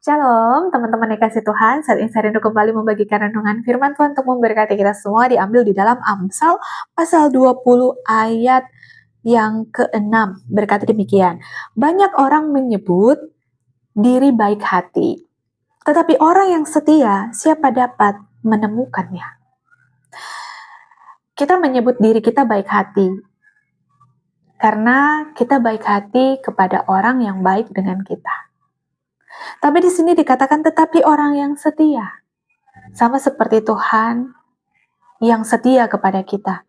Shalom, teman-teman yang kasih Tuhan. Saat ini saya rindu kembali membagikan renungan firman Tuhan untuk memberkati kita semua, diambil di dalam Amsal pasal 20 ayat yang ke-6. Berkata demikian, banyak orang menyebut diri baik hati, tetapi orang yang setia, siapa dapat menemukannya? Kita menyebut diri kita baik hati, karena kita baik hati kepada orang yang baik dengan kita. Tapi di sini dikatakan tetapi orang yang setia. Sama seperti Tuhan yang setia kepada kita.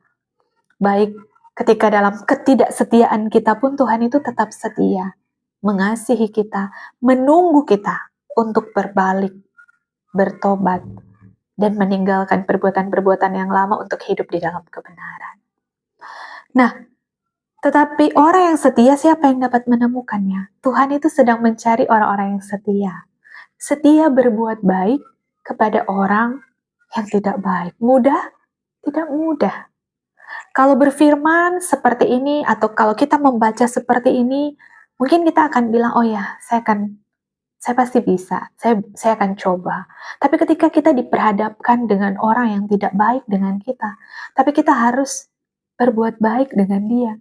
Baik ketika dalam ketidaksetiaan kita pun Tuhan itu tetap setia. Mengasihi kita, menunggu kita untuk berbalik, bertobat, dan meninggalkan perbuatan-perbuatan yang lama untuk hidup di dalam kebenaran. Nah, tetapi orang yang setia, siapa yang dapat menemukannya? Tuhan itu sedang mencari orang-orang yang setia. Setia berbuat baik kepada orang yang tidak baik. Mudah? Tidak mudah. Kalau berfirman seperti ini, atau kalau kita membaca seperti ini, mungkin kita akan bilang, oh ya, saya pasti bisa, saya akan coba. Tapi ketika kita diperhadapkan dengan orang yang tidak baik dengan kita, tapi kita harus berbuat baik dengan dia.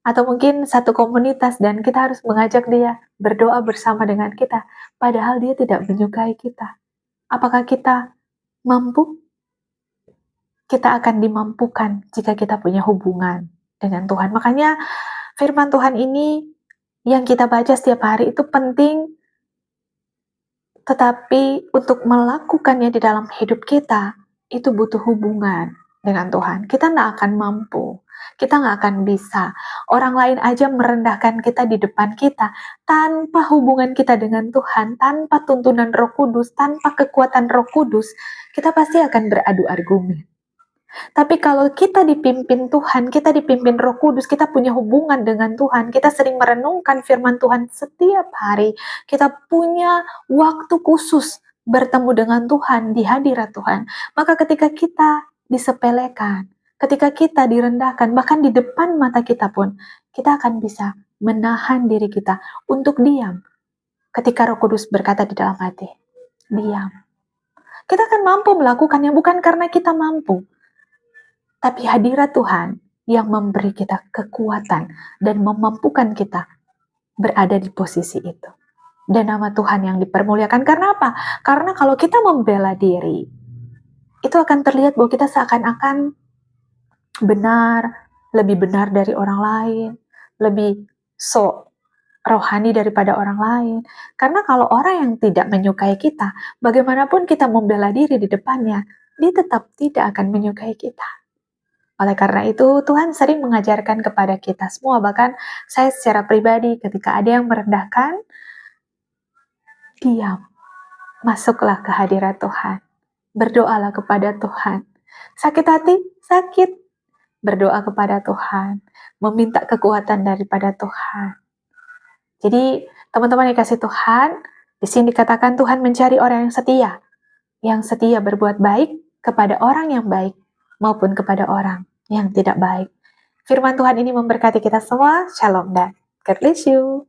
Atau mungkin satu komunitas dan kita harus mengajak dia berdoa bersama dengan kita, padahal dia tidak menyukai kita. Apakah kita mampu? Kita akan dimampukan jika kita punya hubungan dengan Tuhan. Makanya firman Tuhan ini yang kita baca setiap hari itu penting, tetapi untuk melakukannya di dalam hidup kita, itu butuh hubungan dengan Tuhan. Kita nggak akan mampu, kita nggak akan bisa. Orang lain aja merendahkan kita di depan kita, tanpa hubungan kita dengan Tuhan, tanpa tuntunan Roh Kudus, tanpa kekuatan Roh Kudus, kita pasti akan beradu argumen. Tapi kalau kita dipimpin Tuhan, kita dipimpin Roh Kudus, kita punya hubungan dengan Tuhan, kita sering merenungkan firman Tuhan setiap hari, kita punya waktu khusus bertemu dengan Tuhan, di hadirat Tuhan. Maka ketika kita disepelekan, ketika kita direndahkan, bahkan di depan mata kita pun, kita akan bisa menahan diri kita untuk diam. Ketika Roh Kudus berkata di dalam hati, diam. Kita akan mampu melakukannya bukan karena kita mampu, tapi hadirat Tuhan yang memberi kita kekuatan dan memampukan kita berada di posisi itu. Dan nama Tuhan yang dipermuliakan. Karena apa? Karena kalau kita membela diri, itu akan terlihat bahwa kita seakan-akan benar, lebih benar dari orang lain, lebih rohani daripada orang lain. Karena kalau orang yang tidak menyukai kita, bagaimanapun kita membela diri di depannya, dia tetap tidak akan menyukai kita. Oleh karena itu, Tuhan sering mengajarkan kepada kita semua, bahkan saya secara pribadi, ketika ada yang merendahkan, diam, masuklah ke hadirat Tuhan, berdoalah kepada Tuhan. Sakit hati? Sakit. Berdoa kepada Tuhan, meminta kekuatan daripada Tuhan. Jadi, teman-teman yang kasih Tuhan, di sini dikatakan Tuhan mencari orang yang setia berbuat baik kepada orang yang baik, maupun kepada orang yang tidak baik. Firman Tuhan ini memberkati kita semua. Shalom dan God bless you.